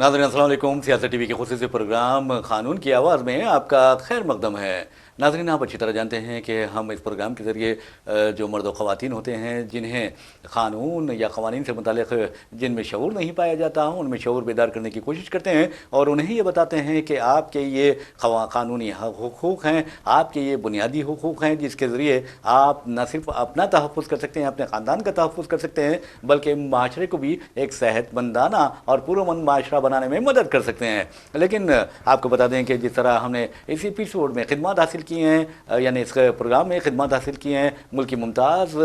नाज़रीन अस्सलाम वालेकुम। सियासत टीवी के खुसूसी प्रोग्राम कानून की आवाज़ में आपका खैर मकदम है। नाज़रीन, आप अच्छी तरह जानते हैं कि हम इस प्रोग्राम के ज़रिए जो मर्द व ख़वातीन होते हैं जिन्हें क़ानून या क़वानीन से मुताल्लिक़ जिनमें शऊर नहीं पाया जाता, उनमें शऊर बेदार करने की कोशिश करते हैं और उन्हें ये बताते हैं कि आपके ये क़ानूनी हुकूक़ हैं, आपके ये बुनियादी हुकूक़ हैं जिसके ज़रिए आप न सिर्फ अपना तहफ़्फ़ुज़ कर सकते हैं, अपने ख़ानदान का तहफ़्फ़ुज़ कर सकते हैं, बल्कि माशरे को भी एक सेहतमंदाना और पुरअमन माशरा बनाने में मदद कर सकते हैं। लेकिन आपको बता दें कि जिस तरह हमने इस एपिसोड में खिदमत हासिल की हैं, यानी इस प्रोग्राम में खिदमत हासिल की हैं मुल्की मुमताज़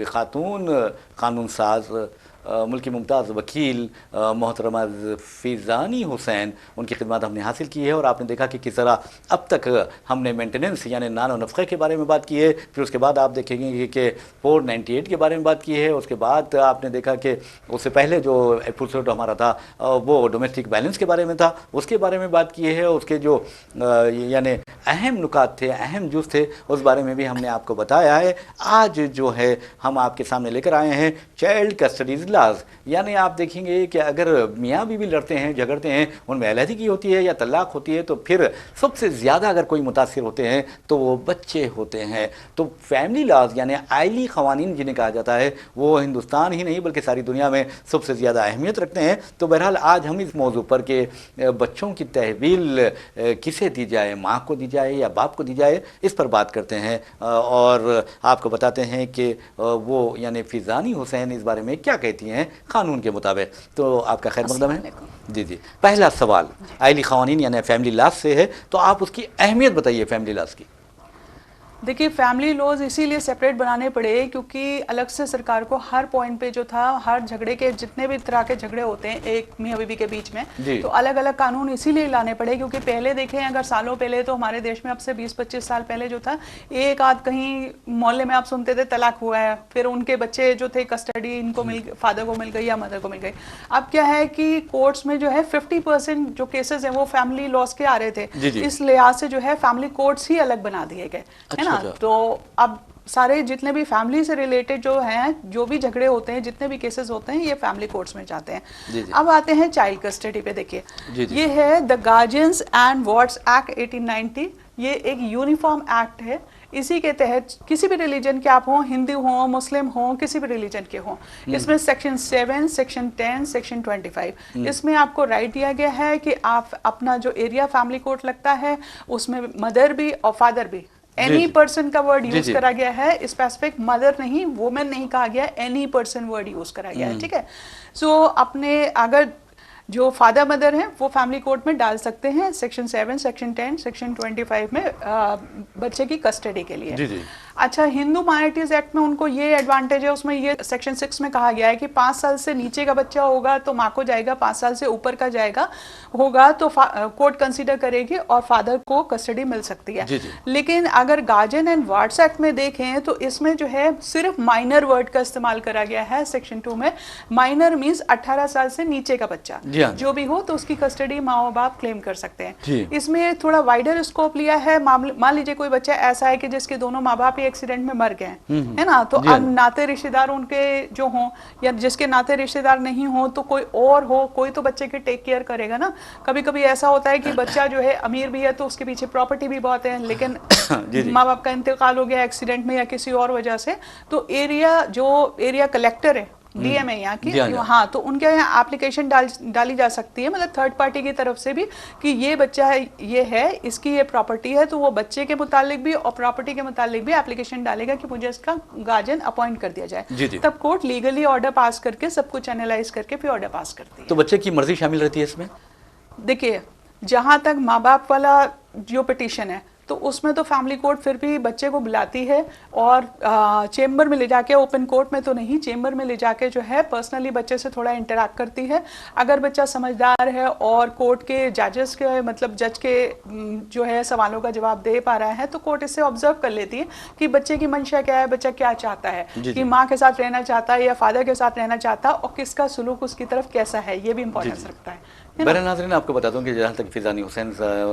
खातून कानून साज, मुल्की मुमताज़ वकील मोहतरमा फ़िज़ानी हुसैन, उनकी खिदमत हमने हासिल की है। और आपने देखा कि किस तरह अब तक हमने मेंटेनेंस यानी नान और नफ़क़े के बारे में बात की है, फिर उसके बाद आप देखेंगे कि 498 के बारे में बात की है, उसके बाद आपने देखा कि उससे पहले जो एपिसोड हमारा था वो डोमेस्टिक बैलेंस के बारे में था, उसके बारे में बात की है। उसके जो यानी अहम नुकात थे, अहम जुज़ थे, उस बारे में भी हमने आपको बताया है। आज जो है हम आपके सामने लेकर आए हैं चाइल्ड कस्टडीज़ लाज, यानी आप देखेंगे कि अगर मियाँ बीवी लड़ते हैं, झगड़ते हैं, उनमें अलहदगी होती है या तलाक होती है, तो फिर सबसे ज़्यादा अगर कोई मुतासिर होते हैं तो वो बच्चे होते हैं। तो फैमिली लाज यानी आइली क़वानीन जिन्हें कहा जाता है वो हिंदुस्तान ही नहीं बल्कि सारी दुनिया में सबसे ज़्यादा अहमियत रखते हैं। तो बहरहाल आज हम इस मौजू पर कि बच्चों की तहवील किसे दी जाए, माँ को दी जाए या बाप को दी जाए, इस पर बात करते हैं और आपको बताते हैं कि वो यानी फ़िज़ानी हुसैन इस बारे में क्या कहती हैं कानून के मुताबिक। तो आपका खैर मकदम है। जी जी, पहला सवाल आइली क़वानीन यानी फैमिली लॉ से है, तो आप उसकी अहमियत बताइए फैमिली लॉ की। देखिए, फैमिली लॉज इसीलिए सेपरेट बनाने पड़े क्योंकि अलग से सरकार को हर पॉइंट पे जो था, हर झगड़े के जितने भी तरह के झगड़े होते हैं एक मियाँ बीवी के बीच में, तो अलग अलग कानून इसीलिए लाने पड़े। क्योंकि पहले देखें अगर सालों पहले, तो हमारे देश में अब से 20-25 साल पहले जो था, एक आध कहीं मोहल्ले में आप सुनते थे तलाक हुआ है, फिर उनके बच्चे जो थे कस्टडी इनको फादर को मिल गई या मदर को मिल गई। अब क्या है कि कोर्ट्स में जो है 50% जो केसेस हैं वो फैमिली लॉज के आ रहे थे। इस लिहाज से जो है फैमिली कोर्ट्स ही अलग बना दिए गए, है ना। तो अब सारे जितने भी फैमिली से रिलेटेड जो हैं, जो भी झगड़े होते हैं, जितने भी केसेस होते हैं, ये फैमिली कोर्ट्स में जाते हैं। अब आते हैं चाइल्ड कस्टडी पे। देखिए, ये है the guardians and wards act 1890। ये एक यूनिफॉर्म एक्ट है। इसी के तहत किसी भी रिलीजन के आप हों, हिंदू हों, मुस्लिम हों, किसी भी रिलीजन के हों, इसमें सेक्शन 7, सेक्शन 10, सेक्शन 25 इसमें आपको राइट दिया गया है कि आप अपना जो एरिया फैमिली कोर्ट लगता है उसमें मदर भी और फादर भी, एनी पर्सन का वर्ड यूज करा गया है, स्पेसिफिक मदर नहीं, वुमेन नहीं कहा गया, एनी पर्सन वर्ड यूज करा गया है। ठीक है। सो अपने अगर जो फादर मदर हैं वो फैमिली कोर्ट में डाल सकते हैं सेक्शन 7, सेक्शन 10, सेक्शन 25 में बच्चे की कस्टडी के लिए। अच्छा, हिंदू माइनॉरिटीज एक्ट में उनको ये एडवांटेज है, उसमें ये सेक्शन 6 में कहा गया है कि 5 साल से नीचे का बच्चा होगा तो माँ को जाएगा, 5 साल से ऊपर का होगा तो कोर्ट कंसीडर करेगी और फादर को कस्टडी मिल सकती है। लेकिन अगर गार्जियन एंड वार्ड्स एक्ट में देखें तो इसमें जो है सिर्फ माइनर वर्ड का इस्तेमाल करा गया है सेक्शन 2 में। माइनर मीन्स 18 साल से नीचे का बच्चा जो भी हो तो उसकी कस्टडी माँ और बाप क्लेम कर सकते हैं। इसमें थोड़ा वाइडर स्कोप लिया है। मान लीजिए कोई बच्चा ऐसा है कि जिसके दोनों माँ बाप एक्सीडेंट में मर गए, है ना, तो अब नाते रिश्तेदार उनके जो हों या जिसके नाते रिश्तेदार नहीं हो तो कोई और हो, कोई तो बच्चे की टेक केयर करेगा ना। कभी कभी ऐसा होता है कि बच्चा जो है अमीर भी है तो उसके पीछे प्रॉपर्टी भी बहुत है, लेकिन माँ बाप का इंतकाल हो गया एक्सीडेंट में या किसी और वजह से, तो एरिया कलेक्टर है, डीएम है यहाँ की, हाँ, तो उनके यहाँ एप्लीकेशन डाली जा सकती है, मतलब थर्ड पार्टी की तरफ से भी, कि ये बच्चा है, ये है, इसकी ये प्रॉपर्टी है, तो वो बच्चे के मुतालिक भी और प्रॉपर्टी के मुतालिक भी एप्लीकेशन डालेगा कि मुझे इसका गार्जियन अपॉइंट कर दिया जाए। तब कोर्ट लीगली ऑर्डर पास करके सब कुछ एनालाइज करके फिर ऑर्डर पास करती है। तो बच्चे की मर्जी शामिल रहती है इसमें? देखिए, जहाँ तक माँ बाप वाला जो पिटीशन है तो उसमें तो फैमिली कोर्ट फिर भी बच्चे को बुलाती है और चेंबर में ले जाके, ओपन कोर्ट में तो नहीं, चेंबर में ले जाके जो है पर्सनली बच्चे से थोड़ा इंटरैक्ट करती है। अगर बच्चा समझदार है और कोर्ट के जजेस के मतलब जज के जो है सवालों का जवाब दे पा रहा है तो कोर्ट इससे ऑब्जर्व कर लेती है कि बच्चे की मंशा क्या है, बच्चा क्या चाहता है, कि माँ के साथ रहना चाहता है या फादर के साथ रहना चाहता है और किसका सुलूक उसकी तरफ कैसा है, ये भी इंपॉर्टेंस रखता है। बहरहाल नाज़रीन, आपको बता दूं कि जहाँ तक फिजानी हुसैन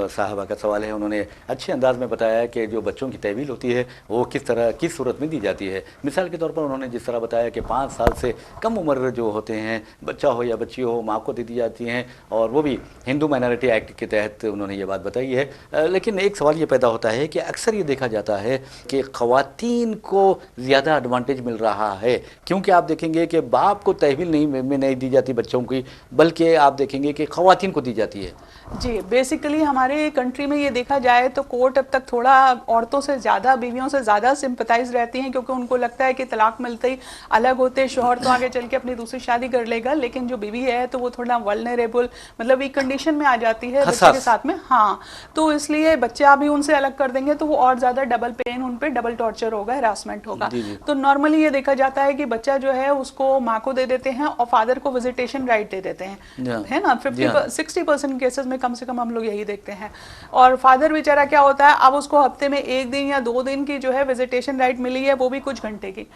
साहबा का सवाल है, उन्होंने अच्छे अंदाज में बताया कि जो बच्चों की तहवील होती है वो किस तरह किस सूरत में दी जाती है। मिसाल के तौर पर उन्होंने जिस तरह बताया कि 5 साल से कम उम्र जो होते हैं, बच्चा हो या बच्ची हो, माँ को दे दी जाती हैं, और वो भी हिंदू माइनॉरिटी एक्ट के तहत उन्होंने ये बात बताई है। लेकिन एक सवाल ये पैदा होता है कि अक्सर ये देखा जाता है कि ख़वातीन को ज़्यादा एडवांटेज मिल रहा है, क्योंकि आप देखेंगे कि बाप को तहवील नहीं दी जाती बच्चों की, बल्कि आप देखेंगे कि ख़वातीन को दी जाती है। जी, बेसिकली हमारे कंट्री में ये देखा जाए तो कोर्ट अब तक थोड़ा औरतों से ज़्यादा, बीवियों से ज़्यादा सिंपथाइज रहती हैं, क्योंकि उनको लगता है कि तलाक मिलते ही अलग होते, शोहर तो आगे चल के अपनी दूसरी शादी कर लेगा, लेकिन जो बीवी है तो वो थोड़ा वल्नरेबल, मतलब वीक कंडीशन में आ जाती है बच्चे के साथ में। हाँ, तो इसलिए बच्चे अभी उनसे अलग कर देंगे तो वो और ज़्यादा डबल पेन, उन पर डबल टॉर्चर होगा, हरासमेंट होगा। तो नॉर्मली ये देखा जाता है कि बच्चा जो है उसको माँ को दे देते हैं और फादर को विजिटेशन राइट दे देते हैं, है ना। 60% केसेस में कम से कम हम लोग यही देखते हैं। और फादर बेचारा क्या होता है, अब उसको हफ्ते में 1 दिन या 2 दिन की जो है विजिटेशन राइट मिली है, वो भी कुछ घंटे की।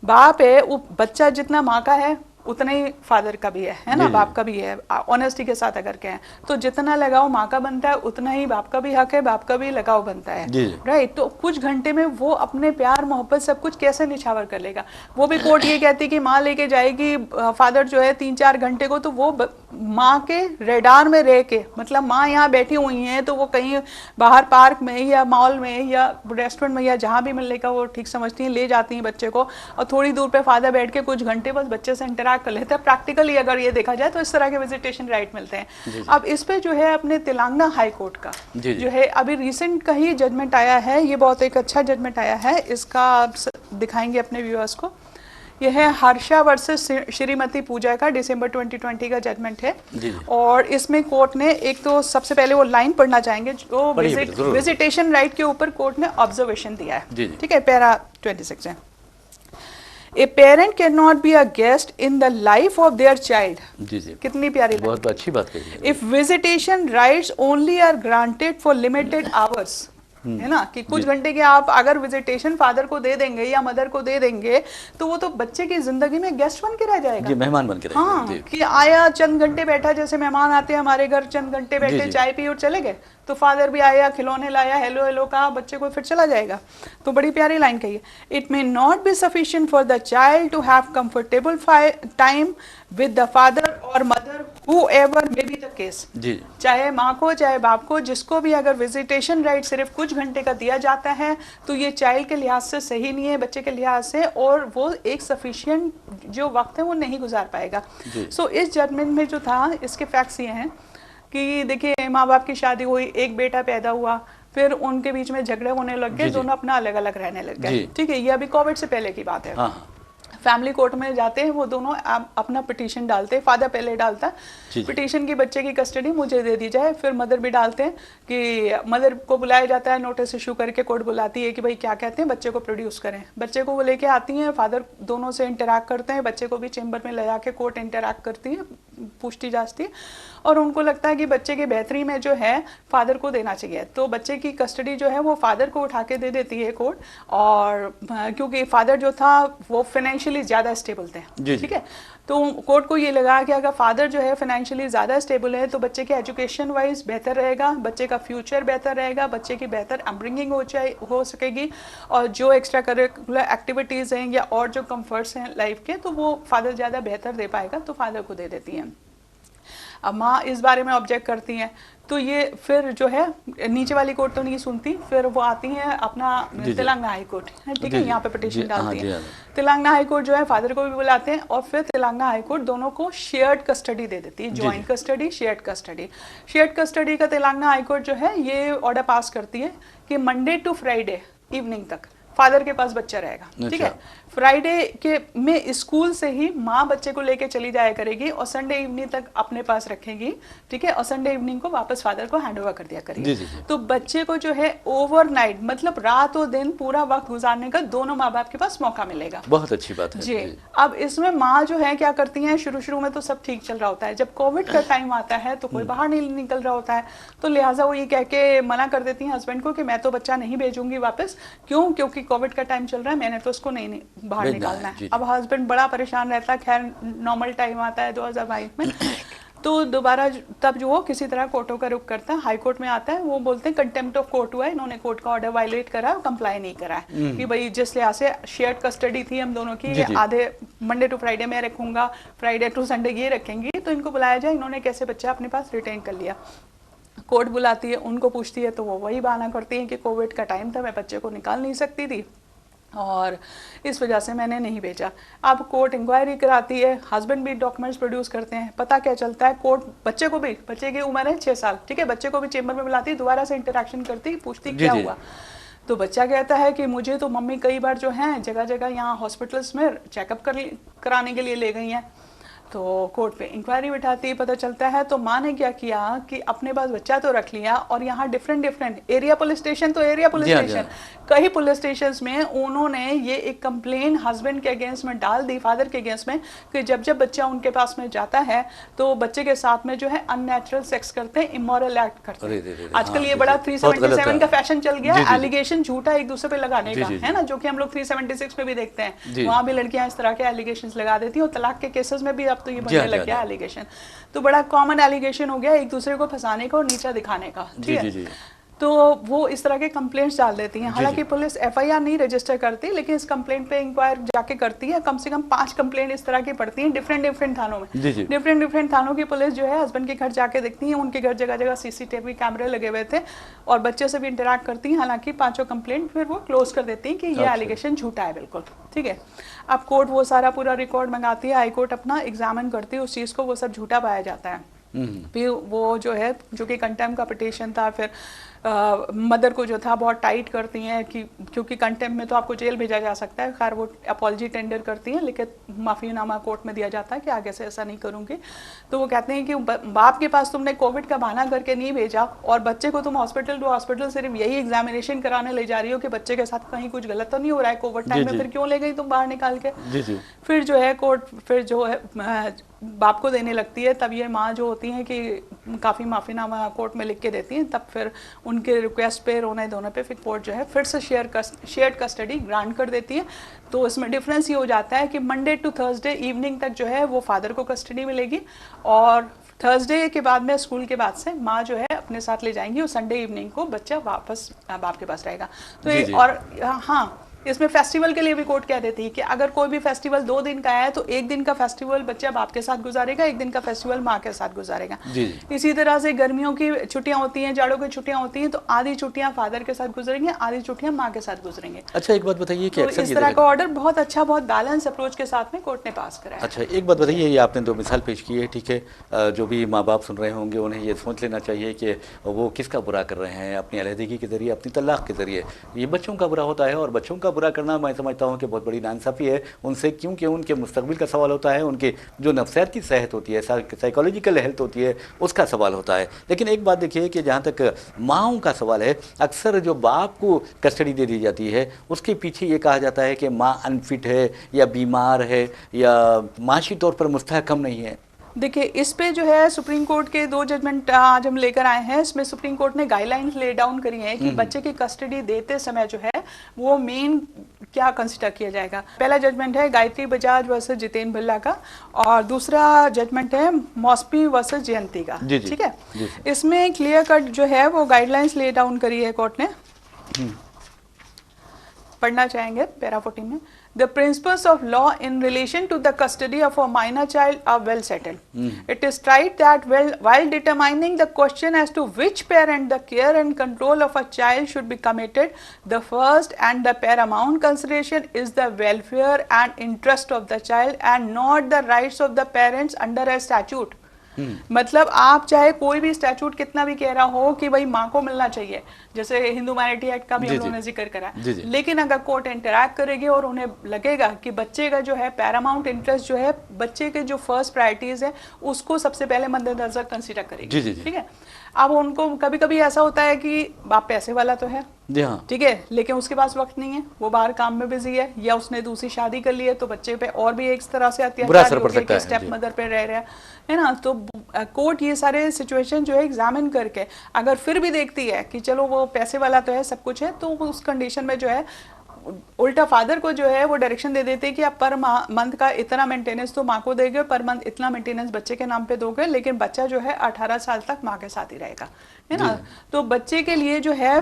बाप है, वो बच्चा जितना माँ का है उतना ही फादर का भी है ना, बाप का भी है। ऑनेस्टी के साथ अगर कहें तो जितना लगाव माँ का बनता है उतना ही बाप का भी हक है, बाप का भी लगाव बनता है, राइट। तो कुछ घंटे में वो अपने प्यार मोहब्बत सब कुछ कैसे निछावर कर लेगा। वो भी कोर्ट ये कहती है कि माँ लेके जाएगी फादर जो है 3-4 घंटे को, तो वो माँ के रेडार में रह के, मतलब माँ यहाँ बैठी हुई है तो वो कहीं बाहर पार्क में या मॉल में या रेस्टोरेंट में या जहाँ भी मिलने का वो ठीक समझती हैं, ले जाती हैं बच्चे को, और थोड़ी दूर पे फादर बैठ के कुछ घंटे बस बच्चे से इंटरेक्ट कर लेते हैं। प्रैक्टिकली अगर ये देखा जाए तो इस तरह के विजिटेशन राइट मिलते हैं। अब इस पे जो है अपने तेलंगाना हाई कोर्ट का जो है अभी रिसेंट का ही जजमेंट आया है, ये बहुत एक अच्छा जजमेंट आया है, इसका दिखाएंगे अपने व्यूअर्स को। यह है हर्षा वर्सेस श्रीमती पूजा का दिसंबर 2020 का जजमेंट है। और इसमें कोर्ट ने एक तो सबसे पहले वो लाइन पढ़ना चाहेंगे जो विजिटेशन राइट के ऊपर कोर्ट ने ऑब्जर्वेशन दिया है, ठीक है। पैरा 26 है, A parent cannot be a guest in the life of their child. जी। कितनी प्यारी, बहुत अच्छी बात कही है। If visitation rights only are granted for limited hours, है ना, कि कुछ घंटे के आप अगर विजिटेशन फादर को दे देंगे या मदर को दे देंगे तो वो तो बच्चे की जिंदगी में गेस्ट बन के रह जाएगा, मेहमान बन के रहेगा। हाँ, कि आया चंद घंटे बैठा, जैसे मेहमान आते हैं हमारे घर, चंद घंटे बैठे, चाय पी और चले गए, तो फादर भी आया, खिलौने लाया, हेलो हेलो कहा, बच्चे को फिर चला जाएगा। तो बड़ी प्यारी लाइन कही है, it may not be sufficient for the child to have comfortable time with the father और mother whoever may be the case, चाहे माँ को चाहे बाप को, जिसको भी अगर विजिटेशन राइट सिर्फ कुछ घंटे का दिया जाता है तो ये चाइल्ड के लिहाज से सही नहीं है, बच्चे के लिहाज से, और वो एक सफिशिएंट जो वक्त है वो नहीं गुजार पाएगा। सो इस जजमेंट में जो था, इसके फैक्ट्स ये हैं कि देखिए माँ बाप की शादी हुई, एक बेटा पैदा हुआ, फिर उनके बीच में झगड़े होने लग गए, दोनों अपना अलग अलग रहने लग गए, ठीक है। ये अभी कोविड से पहले की बात है। फैमिली कोर्ट में जाते हैं वो दोनों, अपना पिटीशन डालते हैं, फादर पहले डालता है पिटीशन की बच्चे की कस्टडी मुझे दे दी जाए, फिर मदर भी डालते हैं कि मदर को बुलाया जाता है, नोटिस इशू करके कोर्ट बुलाती है कि भाई क्या कहते हैं, बच्चे को प्रोड्यूस करें। बच्चे को वो लेके आती हैं, फादर दोनों से इंटरैक्ट करते हैं, बच्चे को भी चेंबर में ले जाके कोर्ट इंटरैक्ट करती है, पूछती जाती है, और उनको लगता है कि बच्चे की बेहतरी में जो है फादर को देना चाहिए, तो बच्चे की कस्टडी जो है वो फादर को उठा के दे देती है कोर्ट। और क्योंकि फादर जो था वो फाइनेंशियली ज़्यादा स्टेबल थे, ठीक है, तो कोर्ट को ये लगा कि अगर फादर जो है फाइनेंशियली ज़्यादा स्टेबल है तो बच्चे के एजुकेशन वाइज बेहतर रहेगा, बच्चे का फ्यूचर बेहतर रहेगा, बच्चे की बेहतर अपब्रिंगिंग हो सकेगी, और जो एक्स्ट्रा करिकुलर एक्टिविटीज़ हैं या और जो कंफर्ट्स हैं लाइफ के, तो वो फादर ज़्यादा बेहतर दे पाएगा, तो फादर को दे देती हैं। अब माँ इस बारे में ऑब्जेक्ट करती हैं, तो ये फिर जो है नीचे वाली कोर्ट तो नहीं सुनती, फिर वो आती हैं अपना तेलंगाना हाई कोर्ट, ठीक है, यहाँ पे पिटीशन डालती है। तेलंगाना हाई कोर्ट जो है फादर को भी बुलाते हैं, और फिर तेलंगाना हाई कोर्ट दोनों को शेयर्ड कस्टडी दे देती है, joint custody, shared custody. Shared custody का तेलंगाना हाई कोर्ट जो है ये ऑर्डर पास करती है कि मंडे टू फ्राइडे इवनिंग तक फादर के पास बच्चा रहेगा, ठीक है। फ्राइडे के में स्कूल से ही माँ बच्चे को लेके चली जाया करेगी और संडे इवनिंग तक अपने पास रखेगी, ठीक है, और संडे इवनिंग को वापस फादर को हैंड ओवर कर दिया करेगी। तो बच्चे को जो है ओवरनाइट, मतलब रात और दिन पूरा वक्त गुजारने का दोनों माँ बाप के पास मौका मिलेगा। बहुत अच्छी बात है जी। अब इसमें माँ जो है क्या करती है, शुरू में तो सब ठीक चल रहा होता है, जब कोविड का टाइम आता है तो कोई बाहर नहीं निकल रहा होता है, तो लिहाजा वो ये कह के मना कर देती है हस्बैंड को कि मैं तो बच्चा नहीं भेजूंगी वापस, क्यों, क्योंकि कोविड का टाइम चल रहा है, मैंने तो उसको नहीं बाहर निकालना है। अब हस्बैंड बड़ा परेशान रहता है, खैर नॉर्मल टाइम आता है 2022 में, तो दोबारा तब जो वो किसी तरह कोर्टों का रुख करता है, हाई कोर्ट में आता है, वो बोलते हैं कंटेम्प्ट ऑफ कोर्ट हुआ है, इन्होंने कोर्ट का ऑर्डर वायलेट करा, कंप्लाई नहीं करा है कि भाई जिस लिहाज से शेयर्ड कस्टडी थी हम दोनों की, आधे मंडे टू फ्राइडे में रखूंगा, फ्राइडे टू संडे ये रखेंगी, तो इनको बुलाया जाए, इन्होंने कैसे बच्चा अपने पास रिटेन कर लिया। कोर्ट बुलाती है, उनको पूछती है तो वो वही बहाना करती है कि कोविड का टाइम था, मैं बच्चे को निकाल नहीं सकती थी और इस वजह से मैंने नहीं भेजा। अब कोर्ट इंक्वायरी कराती है, हस्बैंड भी डॉक्यूमेंट्स प्रोड्यूस करते हैं, पता क्या चलता है, कोर्ट बच्चे को भी, बच्चे की उम्र है 6 साल, ठीक है, बच्चे को भी चेंबर में बुलाती है, दोबारा से इंटरेक्शन करती, पूछती क्या हुआ। तो बच्चा कहता है कि मुझे तो मम्मी कई बार जो है जगह जगह यहाँ हॉस्पिटल्स में चेकअप कराने के लिए ले गई हैं। तो कोर्ट पे इंक्वायरी बिठाती, पता चलता है तो माँ ने क्या किया कि अपने पास बच्चा तो रख लिया और यहाँ डिफरेंट एरिया पुलिस स्टेशन, तो एरिया पुलिस स्टेशन कई पुलिस स्टेशन में उन्होंने ये एक कंप्लेन हस्बैंड के अगेंस्ट में डाल दी, फादर के अगेंस्ट में, कि जब जब बच्चा उनके पास में जाता है तो बच्चे के साथ में जो है अननेचुरल सेक्स करते हैं, इमोरल एक्ट करते हैं। आजकल ये बड़ा 377 का फैशन चल गया, एलिगेशन झूठा एक दूसरे पे लगाने का, है ना, जो कि हम लोग 376 में भी देखते हैं, वहां भी लड़कियां इस तरह के एलिगेशन लगा देती हैं और तलाक के केसेस में भी अब तो ये बनने लग गया एलिगेशन। तो बड़ा कॉमन एलिगेशन हो गया एक दूसरे को फंसाने का और नीचा दिखाने का, ठीक है। तो वो इस तरह के कंप्लेंट्स डाल देती हैं, हालांकि पुलिस एफआईआर नहीं रजिस्टर करती, लेकिन इस कंप्लेंट पे इंक्वायर जाके करती है। कम से कम 5 कंप्लेंट इस तरह की पड़ती हैं डिफरेंट थानों में। डिफरेंट थानों की पुलिस जो है हस्बैंड के घर जाके देखती है, उनके घर जगह जगह सीसीटीवी कैमरे लगे हुए थे और बच्चे से भी इंटरेक्ट करती हैं। हालांकि 5 कंप्लेंट फिर वो क्लोज कर देती हैं कि ये एलिगेशन झूठा है बिल्कुल, ठीक है। अब कोर्ट वो सारा पूरा रिकॉर्ड मंगाती है, हाई कोर्ट अपना एग्जामिन करती है उस चीज़ को, वो सब झूठा पाया जाता है। फिर वो जो है, जो कि कंटेम्प्ट का पिटीशन था, फिर मदर को जो था बहुत टाइट करती हैं कि क्योंकि कंटेम्प्ट में तो आपको जेल भेजा जा सकता है। खैर वो अपॉलजी टेंडर करती हैं, लेकिन माफ़ीनामा कोर्ट में दिया जाता है कि आगे से ऐसा नहीं करूँगी। तो वो कहते हैं कि बाप के पास तुमने कोविड का बहाना करके नहीं भेजा और बच्चे को तुम हॉस्पिटल सिर्फ यही एग्जामिनेशन कराने ले जा रही हो कि बच्चे के साथ कहीं कुछ गलत तो नहीं हो रहा है कोविड टाइम में, फिर क्यों ले गई तुम बाहर निकाल के। फिर जो है कोर्ट फिर जो है बाप को देने लगती है। तब ये माँ जो होती हैं कि काफ़ी माफ़ीनामा कोर्ट में लिख के देती हैं, तब फिर उनके रिक्वेस्ट पे रोने धोने पे फिर कोर्ट जो है फिर से शेयर्ड कस्टडी ग्रांट कर देती है। तो इसमें डिफरेंस ये हो जाता है कि मंडे टू थर्सडे इवनिंग तक जो है वो फादर को कस्टडी मिलेगी और थर्सडे के बाद में स्कूल के बाद से माँ जो है अपने साथ ले जाएंगी और संडे इवनिंग को बच्चा वापस बाप के पास रहेगा। तो और हाँ, इसमें फेस्टिवल के लिए भी कोर्ट कह देती है कि अगर कोई भी फेस्टिवल 2 दिन का है तो 1 दिन का फेस्टिवल बच्चा बाप के साथ गुजारेगा, 1 दिन का फेस्टिवल माँ के साथ गुजारेगा। इसी तरह से गर्मियों की छुट्टियां होती हैं, जाड़ों की छुट्टियां होती हैं, तो आधी छुट्टियां फादर के साथ गुजरेंगे, आधी छुट्टियां माँ के साथ गुजरेंगे। अच्छा, एक बात बताइए कि इस तरह का ऑर्डर बहुत अच्छा, बहुत बैलेंस अप्रोच के साथ में कोर्ट ने पास कराया। अच्छा, एक बात बताइए, ये आपने 2 मिसाल पेश की है, ठीक है, जो भी माँ बाप सुन रहे होंगे उन्हें ये सोच लेना चाहिए कि वो किसका बुरा कर रहे हैं, अपनी अलहदगी के जरिए, अपनी तलाक के जरिए। ये बच्चों का बुरा होता है और बच्चों का बुरा करना मैं समझता हूँ कि बहुत बड़ी नाइंसाफ़ी है उनसे, क्योंकि उनके मुस्तकबिल का सवाल होता है, उनके जो नफ्सियात की सेहत होती है, साइकोलॉजिकल हेल्थ होती है, उसका सवाल होता है। लेकिन एक बात देखिए कि जहाँ तक माँओं का सवाल है, अक्सर जो बाप को कस्टडी दे दी जाती है उसके पीछे ये कहा जाता है कि माँ अनफिट है या बीमार है या माशी तौर पर मुस्तहकम नहीं है। देखिए, इस पे जो है सुप्रीम कोर्ट के 2 जजमेंट आज हम लेकर आए हैं। इसमें सुप्रीम कोर्ट ने गाइडलाइंस ले डाउन करी हैं कि बच्चे की कस्टडी देते समय जो है वो मेन क्या कंसिडर किया जाएगा। पहला जजमेंट है गायत्री बजाज वर्सेस जितेंद्र बिरला का और दूसरा जजमेंट है मॉस्पी वर्सेस जयंती का, ठीक है। इसमें क्लियर कट जो है वो गाइडलाइंस ले डाउन करी है कोर्ट ने। पढ़ना चाहेंगे पैरा 14 में। The principles of law in relation to the custody of a minor child are well settled. It is right that while determining the question as to which parent the care and control of a child should be committed, the first and the paramount consideration is the welfare and interest of the child and not the rights of the parents under a statute. मतलब आप चाहे कोई भी statute कितना भी कह रहा हो कि भाई माँ को मिलना चाहिए, जैसे हिंदू माइनॉरिटी एक्ट का भी हम लोगों ने जिक्र करा, लेकिन अगर कोर्ट इंटरैक्ट करेगी और उन्हें लगेगा कि बच्चे का जो है पैरामाउंट इंटरेस्ट जो है, बच्चे के जो फर्स्ट प्रायोरिटीज है उसको सबसे पहले मद्देनजर कंसीडर करेगी, ठीक है। अब उनको कभी कभी ऐसा होता है कि बाप पैसे वाला तो है, ठीक है, लेकिन उसके पास वक्त नहीं है, वो बाहर काम में बिजी है या उसने दूसरी शादी कर ली है, तो बच्चे पे और भी एक तरह से अत्याचार हो गया, स्टेप मदर पे रह रहा है ना। तो कोर्ट ये सारे सिचुएशन जो है एग्जामिन करके अगर फिर भी देखती है कि चलो वो पैसे वाला तो है, सब कुछ है, तो उस कंडीशन में जो है उल्टा फादर को जो है वो डायरेक्शन दे देते हैं कि आप पर मंथ का इतना मेंटेनेंस तो माँ को देंगे, पर मंथ इतना मेंटेनेंस बच्चे के नाम पे दोगे, लेकिन बच्चा जो है 18 साल तक माँ के साथ ही रहेगा, है ना। तो बच्चे के लिए जो है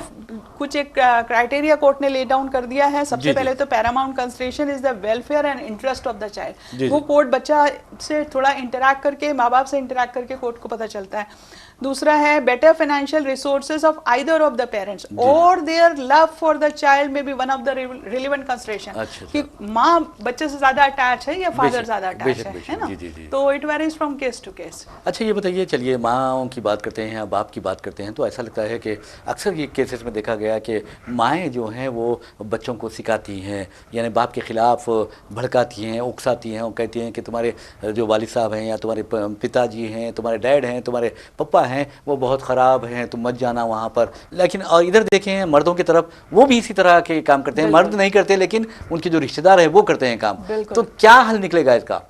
कुछ एक क्राइटेरिया कोर्ट ने ले डाउन कर दिया है। सबसे पहले तो Paramount consideration is the welfare and interest of the child. वो कोर्ट बच्चा से थोड़ा इंटरैक्ट करके, माँ बाप से इंटरैक्ट करके कोर्ट को पता चलता है। दूसरा है better financial resources of either of the parents और their love for the child में be one of the relevant consideration, कि माँ बच्चे से ज्यादा अटैच है या फादर ज्यादा अटैच है ना। तो it varies from case to case. अच्छा, ये बताइए, चलिए माँओं की बात करते हैं या बाप की बात करते हैं, तो ऐसा लगता है कि अक्सर ये केसेस में देखा गया कि माएँ जो हैं वो बच्चों को सिखाती हैं, यानी बाप के खिलाफ भड़काती हैं, उकसाती हैं और कहती हैं कि तुम्हारे जो वालिद साहब हैं या तुम्हारे पिताजी हैं, तुम्हारे डैड हैं, तुम्हारे पप्पा हैं, वो बहुत ख़राब हैं, तुम मत जाना वहाँ पर। लेकिन और इधर देखें मर्दों की तरफ, वो भी इसी तरह के काम करते हैं। मर्द नहीं करते लेकिन उनके जो रिश्तेदार हैं वो करते हैं काम। तो क्या हल निकलेगा इसका?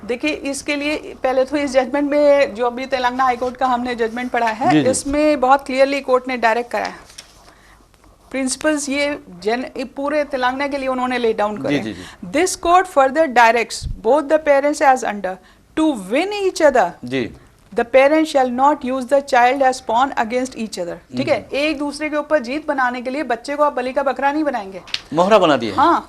देखिए, इसके लिए पहले तो इस जजमेंट में जो अभी तेलंगाना हाईकोर्ट का हमने जजमेंट पढ़ा है, इसमें बहुत क्लियरली कोर्ट ने डायरेक्ट करा है प्रिंसिपल्स, ये पूरे तेलंगाना के लिए उन्होंने ले डाउन करे। This court further directs both the parents as under to win each other the parents shall not use the child as pawn against each other. ठीक है, एक दूसरे के ऊपर जीत बनाने के लिए बच्चे को आप बलि का बकरा नहीं बनाएंगे, मोहरा बना दिया। हाँ।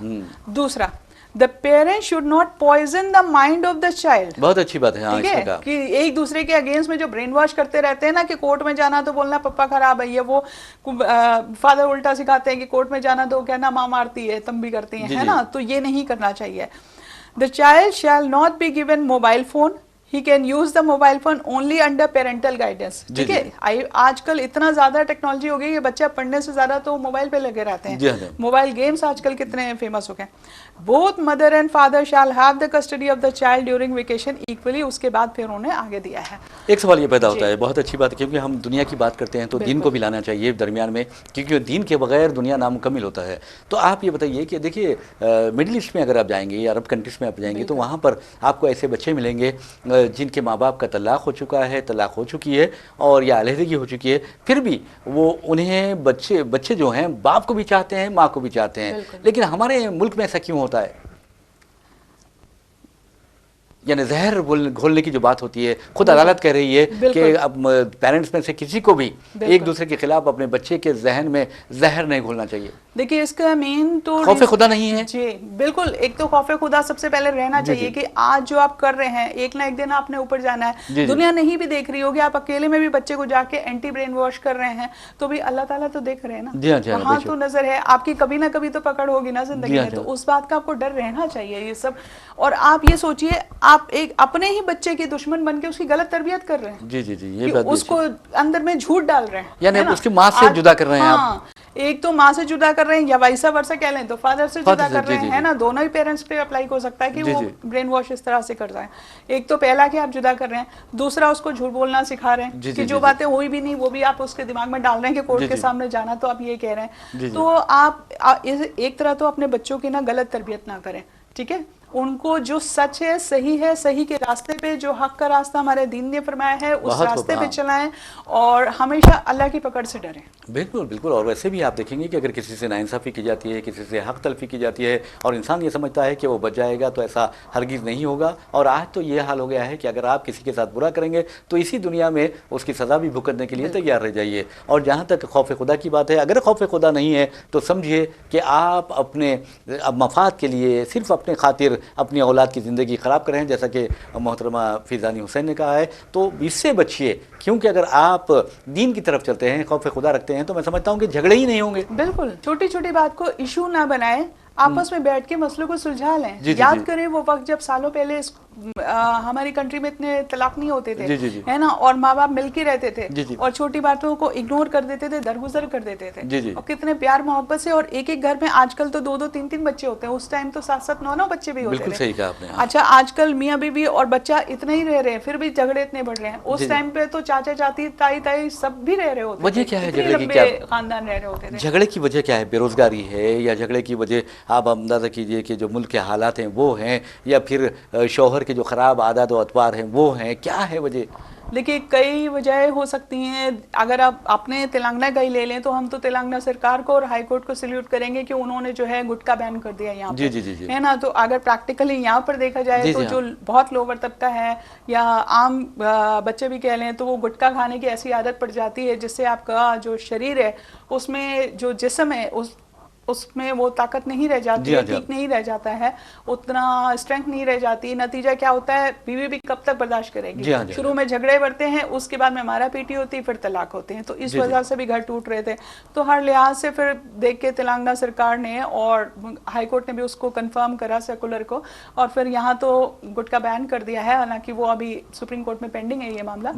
दूसरा, the parents should not poison the mind of the child. बहुत अच्छी बात है। हाँ, ठीक है, कि एक दूसरे के अगेंस्ट में जो ब्रेन वॉश करते रहते हैं ना, कि कोर्ट में जाना तो बोलना पप्पा खराब है, ये वो फादर उल्टा सिखाते हैं कि कोर्ट में जाना तो कहना माँ मारती है, तुम भी करती हैं, है ना। तो ये नहीं करना चाहिए। The child shall not be given mobile phone, he can use the mobile phone only under parental guidance। ठीक है, आजकल इतना ज्यादा टेक्नोलॉजी हो गई है, बच्चा पढ़ने से ज्यादा तो मोबाइल पे लगे रहते हैं। मोबाइल गेम्स आजकल कितने फेमस हो गए। Both mother and father shall have the custody of the child during vacation equally. उसके बाद फिर उन्हें आगे दिया है। एक सवाल ये पैदा होता है, बहुत अच्छी बात है, क्योंकि हम दुनिया की बात करते हैं तो दीन को भी लाना चाहिए दरमियान में, क्योंकि दीन के बगैर दुनिया नामुकम्मिल होता है। तो आप ये बताइए कि देखिए मिडिल ईस्ट में अगर आप जाएंगे या अरब कंट्रीज में आप जाएंगे तो वहाँ पर आपको ऐसे बच्चे मिलेंगे जिनके माँ बाप का तलाक हो चुका है, तलाक हो चुकी है और या अलहदगी हो चुकी है, फिर भी वो उन्हें बच्चे जो हैं बाप को भी चाहते हैं, माँ को भी चाहते हैं। लेकिन हमारे मुल्क में ऐसा क्यों होता है? यानी जहर घोलने की जो बात होती है, खुद अदालत कह रही है कि अब पेरेंट्स में से किसी को भी एक दूसरे के खिलाफ अपने बच्चे के जहन में जहर नहीं घोलना चाहिए। देखिए, इसका मेन तो खौफे खुदा नहीं है जी, बिल्कुल। एक तो खौफे खुदा सबसे पहले रहना चाहिए कि आज जो आप कर रहे हैं, एक ना एक दिन आपने ऊपर जाना है। दुनिया नहीं भी देख रही होगी, आप अकेले में भी बच्चे को जाके एंटी ब्रेन वॉश कर रहे हैं तो भी अल्लाह ताला तो देख रहे हैं ना, वहाँ तो नजर है आपकी, कभी ना कभी तो पकड़ होगी ना जिंदगी में। तो उस बात का आपको डर रहना चाहिए ये सब। और आप ये सोचिए, आप एक अपने ही बच्चे के दुश्मन बन के उसकी गलत तरबियत कर रहे हैं। जी, ये बात उसको अंदर में झूठ डाल रहे हैं, यानी उसकी माँ से जुदा कर रहे हैं आप। एक तो माँ से जुदा कर रहे हैं या वैसा वर्षा कह लें तो फादर से जुदा कर रहे हैं ना। दोनों ही पेरेंट्स पे अप्लाई हो सकता है कि वो ब्रेन वॉश इस तरह से कर रहे हैं। एक तो पहला कि आप जुदा कर रहे हैं, दूसरा उसको झूठ बोलना सिखा रहे हैं कि जो बातें हुई भी नहीं वो भी आप उसके दिमाग में डाल रहे हैं कि कोर्ट के सामने जाना तो आप ये कह रहे हैं। तो आप एक तरह तो अपने बच्चों की ना गलत तरबियत ना करें। ठीक है, उनको जो सच है, सही के रास्ते पे, जो हक का रास्ता हमारे दीन ने फरमाया है, उस रास्ते पे चलाएं और हमेशा अल्लाह की पकड़ से डरें। बिल्कुल। और वैसे भी आप देखेंगे कि अगर किसी से नाइंसाफ़ी की जाती है, किसी से हक तलफी की जाती है और इंसान ये समझता है कि वो बच जाएगा, तो ऐसा हरगिज़ नहीं होगा। और आज तो ये हाल हो गया है कि अगर आप किसी के साथ बुरा करेंगे तो इसी दुनिया में उसकी सज़ा भी भुगतने के लिए तैयार रह जाइए। और जहाँ तक खौफ खुदा की बात है, अगर खौफ खुदा नहीं है तो समझिए कि आप अपने मफाद के लिए, सिर्फ अपने खातिर अपनी औलाद की ज़िंदगी ख़राब कर रहे हैं, जैसा कि मोहतरमा फ़िज़ानी हुसैन ने कहा है। तो इससे बचिए, क्योंकि अगर आप दीन की तरफ चलते हैं, खौफ खुदा रखते हैं, तो मैं समझता हूँ कि झगड़े ही नहीं होंगे। बिल्कुल, छोटी छोटी बात को इशू ना बनाएं, आपस में बैठ के मसलों को सुलझा लें। याद करें वो वक्त जब सालों पहले हमारी कंट्री में इतने तलाक नहीं होते थे, है ना, और माँ बाप मिलके रहते थे और छोटी बातों को इग्नोर कर देते थे, दरगुजर कर देते थे। और कितने प्यार मोहब्बत से, और एक घर में आजकल तो 2-2 3-3 बच्चे होते हैं, उस टाइम तो 7-7 9-9 बच्चे भी होते थे। सही कहा आपने। अच्छा, आजकल मियाँ बीवी और बच्चा इतने ही रह रहे हैं, फिर भी झगड़े इतने बढ़ रहे हैं। उस टाइम पे तो चाचा चाची ताई ताई सब भी रह रहे होते। वजह क्या है झगड़े की? क्या खानदान रह रहे होते थे। झगड़े की वजह क्या है? बेरोजगारी है, या झगड़े की वजह आप अंदाजा कीजिए कि जो मुल्क के हालात हैं वो हैं, या फिर शौहर के जो ख़राब आदत और अतवार हैं वो हैं, क्या है वजह? देखिए कई वजह हो सकती हैं। अगर आप अपने तेलंगाना का ही ले लें तो हम तो तेलंगाना सरकार को और हाई कोर्ट को सल्यूट करेंगे कि उन्होंने जो है गुटखा बैन कर दिया यहाँ जी पे, जी जी जी है ना। तो अगर प्रैक्टिकली यहाँ पर देखा जाए जी तो जी, जो बहुत लोअर तबका है या आम बच्चे भी कह लें तो वो गुटखा खाने की ऐसी आदत पड़ जाती है जिससे आपका जो शरीर है उसमें जो जिस्म है उसमें वो ताकत नहीं रह जाती है, ठीक नहीं रह जाता है, उतना स्ट्रेंथ नहीं रह जाती। नतीजा क्या होता है, बीवी भी कब तक बर्दाश्त करेगी। शुरू में झगड़े बढ़ते हैं, उसके बाद में मारा पीटी होती है, फिर तलाक होते हैं। तो इस वजह से भी घर टूट रहे थे। तो हर लिहाज से फिर देख के तेलंगाना सरकार ने और हाई कोर्ट ने भी उसको कंफर्म करा सर्कुलर को, और फिर यहाँ तो गुटखा बैन कर दिया है। हालांकि वो अभी सुप्रीम कोर्ट में पेंडिंग है ये मामला।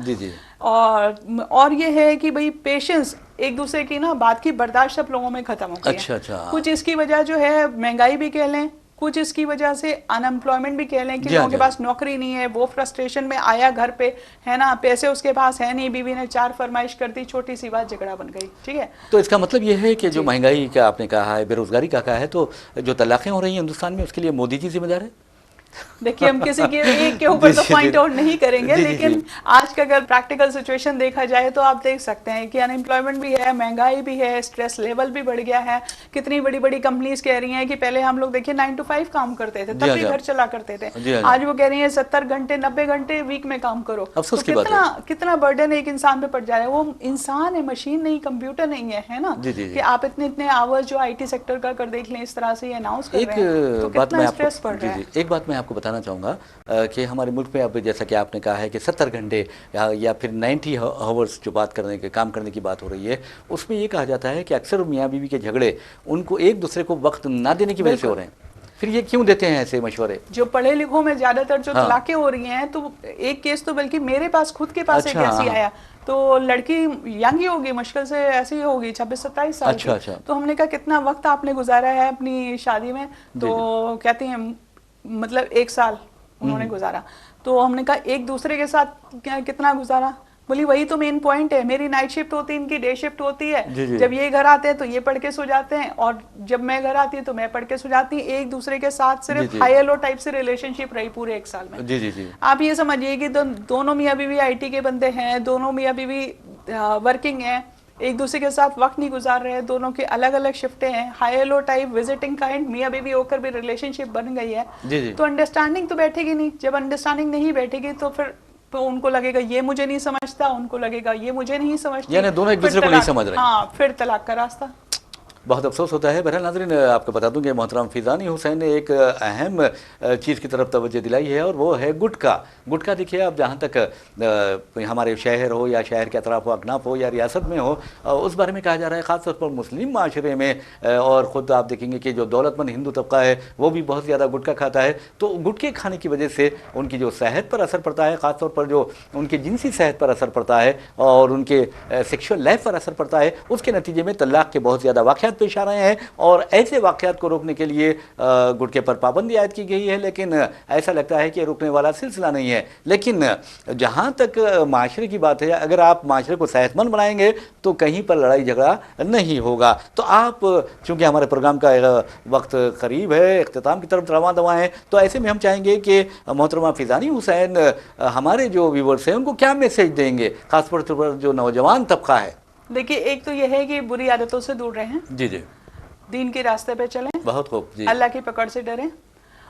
और ये है कि भाई पेशेंस, एक दूसरे की ना बात की बर्दाश्त सब लोगों में खत्म हो गई है। अच्छा। कुछ इसकी वजह जो है महंगाई भी कह लें, कुछ इसकी वजह से अनएम्प्लॉयमेंट भी कह लें कि लोगों के पास नौकरी नहीं है, वो फ्रस्ट्रेशन में आया घर पे, है ना, पैसे उसके पास है नहीं, बीवी ने 4 फरमाइश कर दी, छोटी सी बात झगड़ा बन गई। ठीक है, तो इसका मतलब ये है कि जो महंगाई का आपने कहा है, बेरोजगारी का कहा है, तो जो तलाक़ें हो रही हैं हिंदुस्तान में उसके लिए मोदी जी जिम्मेदार है? देखिए हम किसी के एक के ऊपर तो पॉइंट आउट नहीं करेंगे, लेकिन आज का अगर प्रैक्टिकल सिचुएशन देखा जाए तो आप देख सकते हैं कि अनएम्प्लॉयमेंट भी है, महंगाई भी है, स्ट्रेस लेवल भी बढ़ गया है। कितनी बड़ी बड़ी कंपनीज कह रही हैं कि पहले हम लोग देखिए 9 to 5 काम करते थे, तब भी घर चला करते थे। आज वो कह रही है 70 घंटे 90 घंटे वीक में काम करो। तो कितना बर्डन एक इंसान पे पड़ जा रहा है। वो इंसान है, मशीन नहीं, कंप्यूटर नहीं है ना, कि आप इतने आवर्स जो IT सेक्टर का कर देख लें, इस तरह से अनाउंस कर रहे हैं, तो कितना स्ट्रेस पड़ रहा है। एक बात मैं आपको बताना चाहूँगा कि हमारे मुल्क में अब जैसा कि आपने कहा है कि 70 घंटे या फिर 90 आवर्स जो बात करने के काम करने की बात हो रही है, उसमें ये कहा जाता है कि अक्सर मियाँ बीवी के झगड़े उनको एक दूसरे को वक्त ना देने की वजह से हो रहे हैं। फिर ये क्यों देते हैं ऐसे मशवरे? जो पढ़े लिखों में ज्यादातर जो तलाकें हो रही हैं, तो एक केस तो बल्कि मेरे पास खुद के पास एक ऐसी आया, तो लड़की यंग ही होगी, मुश्किल से ऐसी होगी 26-27 साल की। तो हमने कहा कितना वक्त आपने गुजारा है अपनी शादी में, तो कहती हैं मतलब 1 साल उन्होंने गुजारा। तो हमने कहा एक दूसरे के साथ कितना गुजारा? बोली वही तो मेन पॉइंट है, मेरी नाइट शिफ्ट होती है, इनकी डे शिफ्ट होती है। जब ये घर आते हैं तो ये पढ़ के सो जाते हैं, और जब मैं घर आती हूँ तो मैं पढ़ के सो जाती हूँ। एक दूसरे के साथ सिर्फ हाई लो टाइप से रिलेशनशिप रही पूरे 1 साल में। आप ये समझिए कि दोनों मियाँ बीवी IT के बंदे हैं, दोनों मियाँ बीवी वर्किंग है, एक दूसरे के साथ वक्त नहीं गुजार रहे हैं, दोनों की अलग अलग शिफ्टें हैं, high low type visiting kind मियाँ बीवी होकर भी रिलेशनशिप बन गई है। तो अंडरस्टैंडिंग तो बैठेगी नहीं। जब अंडरस्टैंडिंग नहीं बैठेगी तो फिर तो उनको लगेगा ये मुझे नहीं समझता, उनको लगेगा ये मुझे नहीं समझता, यानी दोनों एक दूसरे को नहीं समझ रहे। हाँ, फिर तलाक का रास्ता। बहुत अफसोस होता है। बहरहाल नाज़रीन, आपको बता दूं कि मोहतरम फ़िज़ानी हुसैन ने एक अहम चीज़ की तरफ तवज्जो दिलाई है, और वो है गुटखा। गुटखा देखिए, अब जहाँ तक हमारे शहर हो या शहर के अतराफ हो, अकनाफ हो या रियासत में हो, उस बारे में कहा जा रहा है ख़ासतौर पर मुस्लिम माशरे में, और ख़ुद आप देखेंगे कि जो दौलतमंद हिंदू तबका है वो भी बहुत ज़्यादा गुटखा खाता है। तो गुटखे खाने की वजह से उनकी जो सेहत पर असर पड़ता है, ख़ासतौर पर जो उनकी जिनसी सेहत पर असर पड़ता है और उनके सेक्शुअल लाइफ पर असर पड़ता है, उसके नतीजे में तलाक़ के बहुत ज़्यादा वाक़यात पेश आ रहे हैं। और ऐसे वाक़यात को रोकने के लिए गुटखे पर पाबंदी आयद की गई है, लेकिन ऐसा लगता है कि रुकने वाला सिलसिला नहीं है। लेकिन जहाँ तक माशरे की बात है, अगर आप माशरे को सेहतमंद बनाएंगे तो कहीं पर लड़ाई झगड़ा नहीं होगा। तो आप, चूँकि हमारे प्रोग्राम का वक्त करीब है, इख्तिताम की तरफ रवां दवा है, तो ऐसे में हम चाहेंगे कि मोहतरमा फ़िज़ानी हुसैन हमारे जो व्यूवर्स हैं उनको क्या मैसेज देंगे, खासतौर पर जो नौजवान तबका है? देखिए, एक तो यह है कि बुरी आदतों से दूर रहें, जी, दीन के रास्ते पे चलें, बहुत खूब जी, अल्लाह की पकड़ से डरें,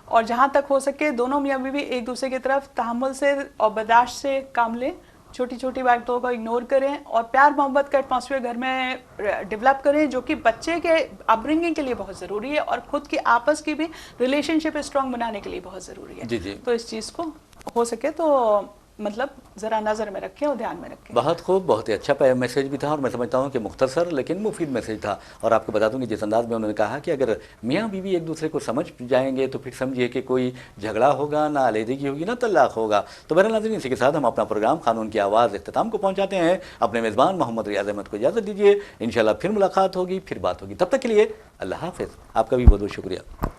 और जहाँ तक हो सके दोनों मियाँ बीवी एक दूसरे की तरफ तहम्मुल से और बर्दाश्त से काम लें, छोटी छोटी बातों को इग्नोर करें, और प्यार मोहब्बत का एटमॉस्फेयर घर में डेवलप करें, जो कि बच्चे के अपब्रिंगिंग के लिए बहुत ज़रूरी है, और खुद की आपस की भी रिलेशनशिप स्ट्रॉन्ग बनाने के लिए बहुत ज़रूरी है। जी। तो इस चीज़ को हो सके तो मतलब ज़रा नज़र में रखें और ध्यान में रखें। बहुत खूब, बहुत ही अच्छा मैसेज भी था, और मैं समझता हूँ कि मुख्तसर लेकिन मुफीद मैसेज था। और आपको बता दूँ कि जिस अंदाज में उन्होंने कहा कि अगर मियाँ बीवी एक दूसरे को समझ जाएंगे तो फिर समझिए कि कोई झगड़ा होगा ना, अलहदगी होगी ना, तलाक होगा। तो बहरहाल नाज़रीन, इसी के साथ हम अपना प्रोग्राम कानून की आवाज़ इख्तिताम को पहुँचाते हैं। अपने मेज़बान मोहम्मद रियाज़ अहमद को इजाज़त दीजिए। इंशाअल्लाह फिर मुलाकात होगी, फिर बात होगी। तब तक के लिए अल्लाह हाफ़िज़। आपका भी बहुत बहुत शुक्रिया।